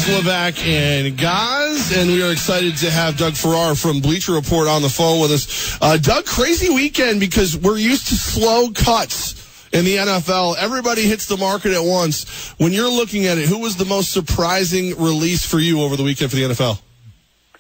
Levack and Goz, and we are excited to have Doug Farrar from Bleacher Report on the phone with us. Doug, crazy weekend because we're used to slow cuts in the NFL. Everybody hits the market at once. When you're looking at it, who was the most surprising release for you over the weekend for the NFL?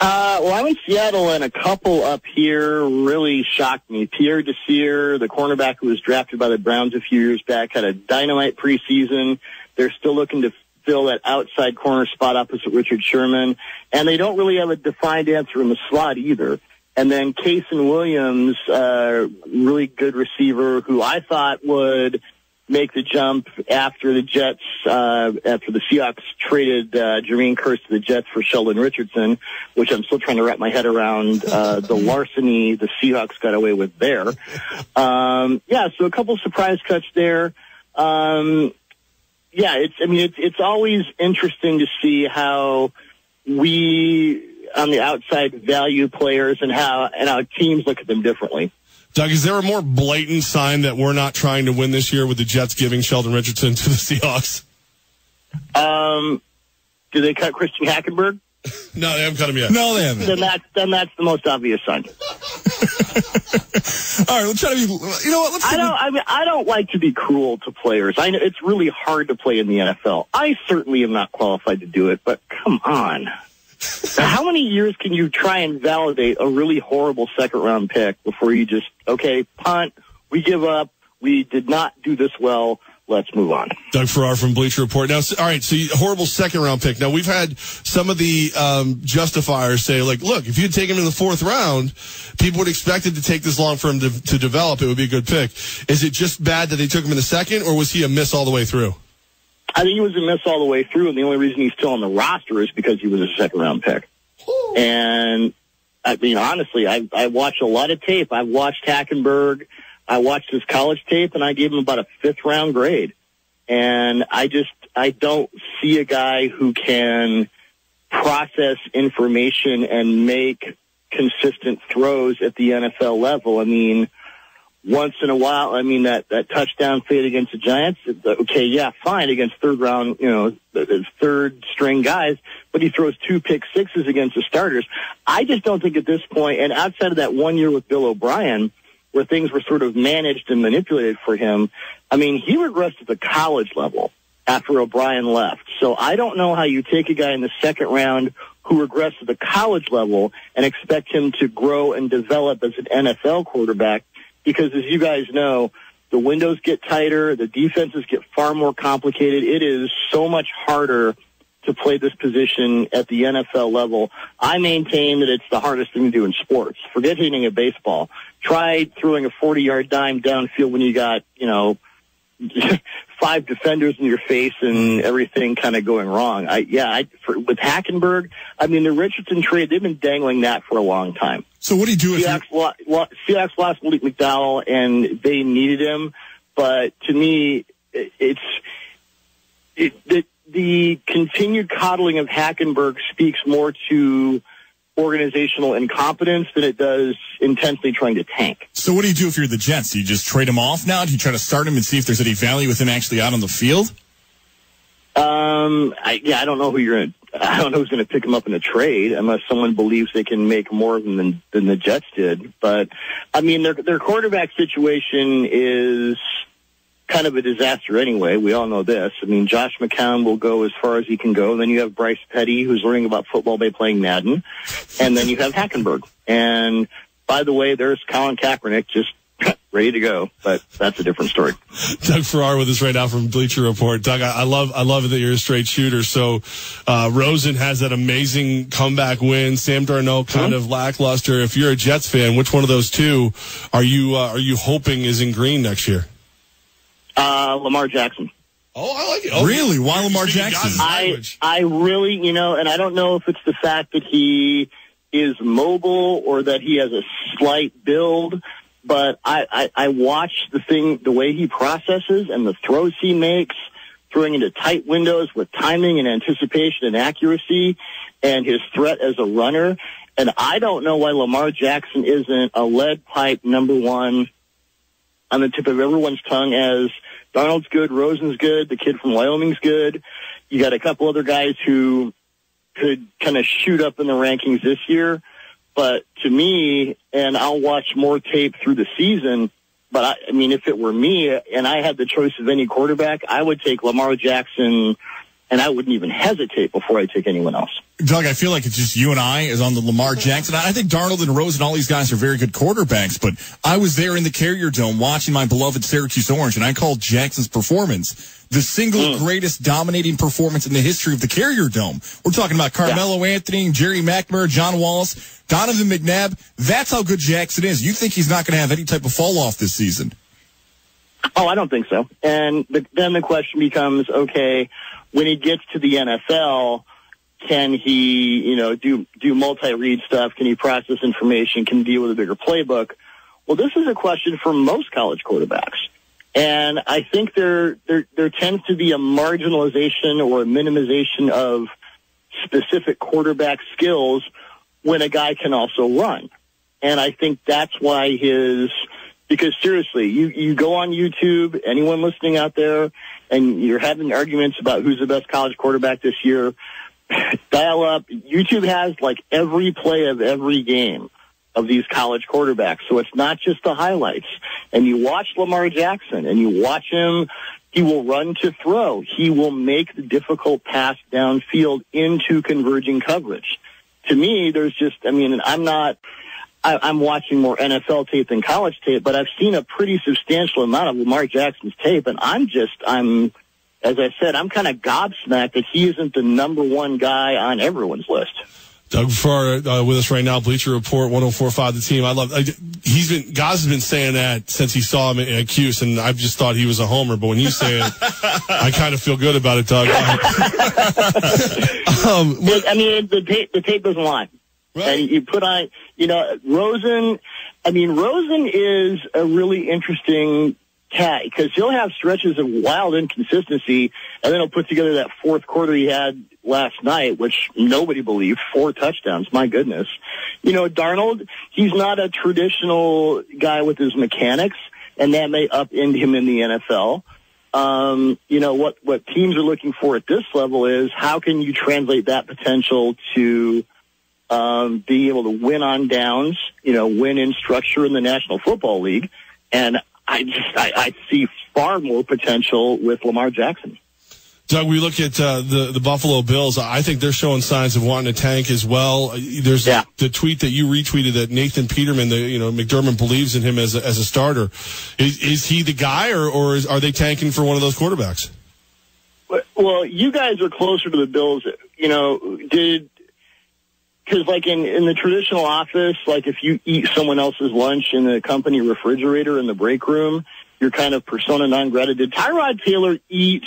Well, I'm in Seattle, and a couple up here really shocked me. Pierre Desir, the cornerback who was drafted by the Browns a few years back, had a dynamite preseason. They're still looking to fill that outside corner spot opposite Richard Sherman, and they don't really have a defined answer in the slot either. And then Kaysen Williams, really good receiver who I thought would make the jump after the Jets, after the Seahawks traded Jermaine Kearse to the Jets for Sheldon Richardson, which I'm still trying to wrap my head around the larceny the Seahawks got away with there. Yeah, so a couple surprise cuts there. Yeah, it's always interesting to see how we on the outside value players and how teams look at them differently. Doug, is there a more blatant sign that we're not trying to win this year with the Jets giving Sheldon Richardson to the Seahawks? Do they cut Christian Hackenberg? No, they haven't cut him yet. No, they haven't. Then that's the most obvious sign. All right, let's try to be. You know what? I don't like to be cruel to players. I know it's really hard to play in the NFL. I certainly am not qualified to do it, but come on. How many years can you try and validate a really horrible second-round pick before you just, okay, punt, we give up, we did not do this well, let's move on. Doug Farrar from Bleacher Report. Now, all right, so horrible second-round pick. Now, we've had some of the justifiers say, like, look, if you'd take him in the fourth round, people would expect it to take this long for him to develop. It would be a good pick. Is it just bad that they took him in the second, or was he a miss all the way through? I think he was a miss all the way through, and the only reason he's still on the roster is because he was a second-round pick. Ooh. And, I mean, honestly, I watched a lot of tape. I've watched Hackenberg. I watched his college tape, and I gave him about a fifth-round grade. And I don't see a guy who can process information and make consistent throws at the NFL level. I mean, once in a while, I mean, that touchdown fade against the Giants, okay, yeah, fine, against third-round, third-string guys, but he throws 2 pick sixes against the starters. I just don't think at this point, and outside of that 1 year with Bill O'Brien, where things were sort of managed and manipulated for him, I mean, he regressed at the college level after O'Brien left. So I don't know how you take a guy in the second round who regressed at the college level and expect him to grow and develop as an NFL quarterback, because as you guys know, the windows get tighter, the defenses get far more complicated. It is so much harder to play this position at the NFL level. I maintain that it's the hardest thing to do in sports. Forget hitting a baseball. Try throwing a 40-yard dime downfield when you got, 5 defenders in your face and everything kind of going wrong. With Hackenberg, I mean, the Richardson trade, they've been dangling that for a long time. So what do you do if Seahawks lost Malik McDowell and they needed him, but to me, the continued coddling of Hackenberg speaks more to organizational incompetence than it does intensely trying to tank. So what do you do if you're the Jets? Do you just trade him off now? Do you try to start him and see if there's any value with him actually out on the field? I don't know I don't know who's going to pick him up in a trade unless someone believes they can make more than the Jets did. But I mean, their quarterback situation is kind of a disaster anyway. We all know this. I mean, Josh McCown will go as far as he can go. Then you have Bryce Petty, who's learning about football by playing Madden. And then you have Hackenberg. And by the way, there's Colin Kaepernick just ready to go, but that's a different story. Doug Farrar with us right now from Bleacher Report. Doug, I love it that you're a straight shooter. So, Rosen has that amazing comeback win. Sam Darnold kind of lackluster. If you're a Jets fan, which one of those two are you hoping is in green next year? Lamar Jackson. Oh, I like it. Oh, really? Why Lamar Jackson? I really, and I don't know if it's the fact that he is mobile or that he has a slight build, but I watch the way he processes and the throws he makes, throwing into tight windows with timing and anticipation and accuracy, and his threat as a runner. And I don't know why Lamar Jackson isn't a lead pipe number one on the tip of everyone's tongue, as Darnold's good, Rosen's good, the kid from Wyoming's good. You got a couple other guys who could kind of shoot up in the rankings this year. But to me, and I'll watch more tape through the season, but I mean, if it were me and I had the choice of any quarterback, I would take Lamar Jackson, and I wouldn't even hesitate before I take anyone else. Doug, I feel like it's just you and I is on the Lamar Jackson. I think Darnold and Rose and all these guys are very good quarterbacks, but I was there in the Carrier Dome watching my beloved Syracuse Orange, and I called Jackson's performance the single greatest dominating performance in the history of the Carrier Dome. We're talking about Carmelo Anthony, Jerry McNamara, John Wallace, Donovan McNabb. That's how good Jackson is. You think he's not going to have any type of fall off this season? Oh, I don't think so. And then the question becomes, okay, when he gets to the NFL, can he, do multi-read stuff? Can he process information? Can he deal with a bigger playbook? Well, this is a question for most college quarterbacks. And I think there tends to be a marginalization or a minimization of specific quarterback skills when a guy can also run. And I think that's why because seriously, you go on YouTube, anyone listening out there, and you're having arguments about who's the best college quarterback this year, dial up. YouTube has like every play of every game of these college quarterbacks. So it's not just the highlights. And you watch Lamar Jackson and you watch him, he will run to throw. He will make the difficult pass downfield into converging coverage. To me, I'm watching more NFL tape than college tape, but I've seen a pretty substantial amount of Lamar Jackson's tape, and as I said, I'm kind of gobsmacked that he isn't the number one guy on everyone's list. Doug Farrar with us right now, Bleacher Report, 104.5 The Team. Goz has been saying that since he saw him at Cuse, and I've just thought he was a homer, but when you say it, I kind of feel good about it, Doug. The tape doesn't lie. Right. And you put on, Rosen. Rosen is a really interesting cat because he'll have stretches of wild inconsistency, and then he'll put together that fourth quarter he had last night, which nobody believed, 4 touchdowns. My goodness. Darnold, he's not a traditional guy with his mechanics, and that may upend him in the NFL. What teams are looking for at this level is how can you translate that potential to being able to win on downs, win in structure in the National Football League. And I see far more potential with Lamar Jackson. Doug, we look at the Buffalo Bills. I think they're showing signs of wanting to tank as well. There's the tweet that you retweeted that Nathan Peterman, McDermott believes in him as a starter. Is he the guy, or are they tanking for one of those quarterbacks? Well, you guys are closer to the Bills. Because, like, in the traditional office, like, if you eat someone else's lunch in the company refrigerator in the break room, you're kind of persona non grata. Did Tyrod Taylor eat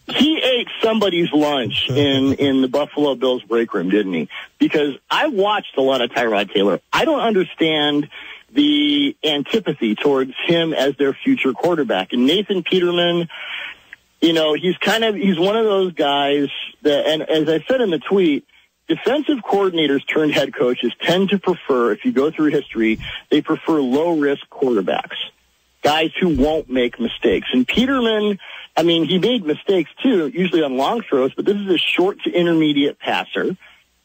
he ate somebody's lunch in the Buffalo Bills break room, didn't he? Because I watched a lot of Tyrod Taylor. I don't understand the antipathy towards him as their future quarterback. And Nathan Peterman, he's one of those guys that, and as I said in the tweet, defensive coordinators turned head coaches tend to prefer, if you go through history, they prefer low-risk quarterbacks, guys who won't make mistakes. And Peterman, he made mistakes too, usually on long throws, but this is a short to intermediate passer.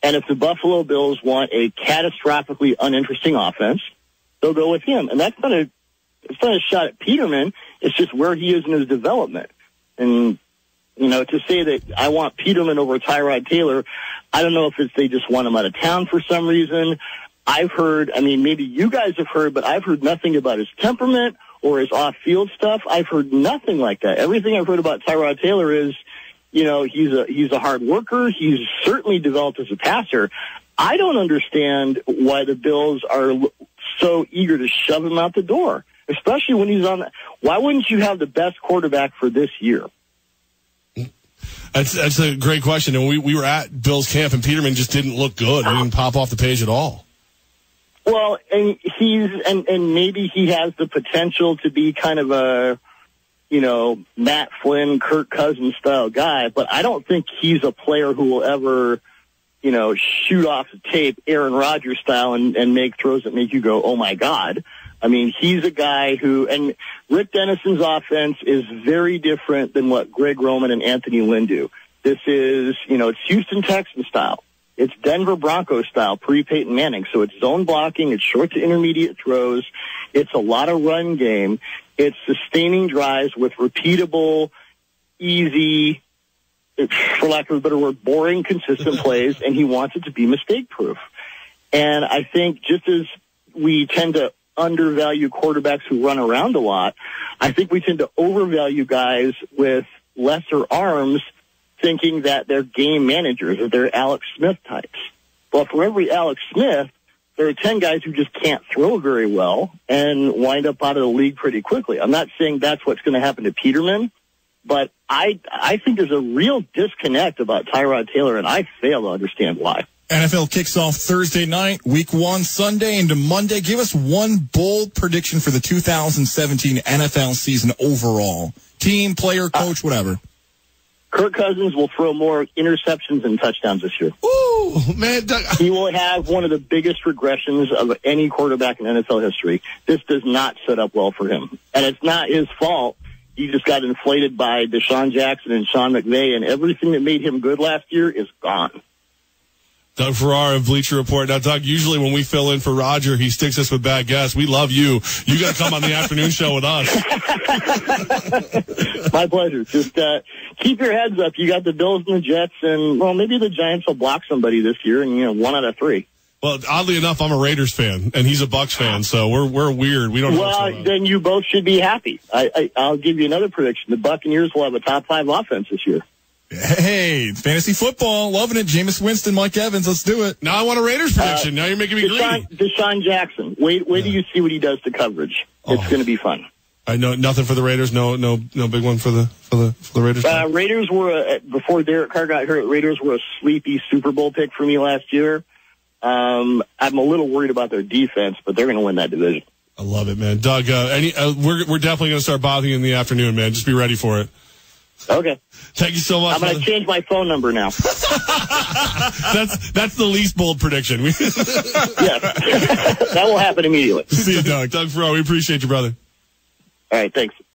And if the Buffalo Bills want a catastrophically uninteresting offense, they'll go with him. And it's not a shot at Peterman. It's just where he is in his development. And, to say that I want Peterman over Tyrod Taylor, I don't know if they just want him out of town for some reason. I've heard, maybe you guys have heard, but I've heard nothing about his temperament or his off-field stuff. I've heard nothing like that. Everything I've heard about Tyrod Taylor is, he's a hard worker. He's certainly developed as a passer. I don't understand why the Bills are so eager to shove him out the door, especially when he's on. Why wouldn't you have the best quarterback for this year? That's a great question. And we were at Bill's camp, and Peterman just didn't look good. He didn't pop off the page at all. Well, and and maybe he has the potential to be kind of a, Matt Flynn, Kirk Cousins style guy, but I don't think he's a player who will ever, shoot off the tape Aaron Rodgers style and make throws that make you go, oh my God. He's a guy who, and Rick Dennison's offense is very different than what Greg Roman and Anthony Lynn do. This is, it's Houston Texans style. It's Denver Broncos style, pre-Peyton Manning. So it's zone blocking. It's short to intermediate throws. It's a lot of run game. It's sustaining drives with repeatable, easy, for lack of a better word, boring, consistent plays. And he wants it to be mistake-proof. And I think just as we tend to undervalue quarterbacks who run around a lot, I think we tend to overvalue guys with lesser arms, thinking that they're game managers or they're Alex Smith types. Well, for every Alex Smith, there are 10 guys who just can't throw very well and wind up out of the league pretty quickly. I'm not saying that's what's going to happen to Peterman, but I think there's a real disconnect about Tyrod Taylor, and I fail to understand why. NFL kicks off Thursday night, week 1, Sunday into Monday. Give us one bold prediction for the 2017 NFL season overall. Team, player, coach, whatever. Kirk Cousins will throw more interceptions than touchdowns this year. Ooh, man. He will have one of the biggest regressions of any quarterback in NFL history. This does not set up well for him. And it's not his fault. He just got inflated by Deshaun Jackson and Sean McVay, and everything that made him good last year is gone. Doug Farrar of Bleacher Report. Now, Doug, usually when we fill in for Roger, he sticks us with bad guests. We love you. You got to come on the afternoon show with us. My pleasure. Just keep your heads up. You got the Bills and the Jets, and, well, maybe the Giants will block somebody this year, and, 1 out of 3. Well, oddly enough, I'm a Raiders fan, and he's a Bucs fan, so we're weird. We don't know what's going on. Then you both should be happy. I'll give you another prediction. The Buccaneers will have a top 5 offense this year. Hey, fantasy football, loving it. Jameis Winston, Mike Evans, let's do it. Now I want a Raiders prediction. Now you're making me greedy. Deshaun Jackson. Wait till you see what he does to coverage. It's going to be fun. I know nothing for the Raiders. No big one for the Raiders. Raiders were before Derek Carr got hurt. Raiders were a sleepy Super Bowl pick for me last year. I'm a little worried about their defense, but they're going to win that division. I love it, man. Doug, we're definitely going to start bothering you in the afternoon, man. Just be ready for it. Okay. Thank you so much. I'm going to change my phone number now. That's the least bold prediction. Yes. That will happen immediately. See you, Doug. Doug Farrar, we appreciate you, brother. All right, thanks.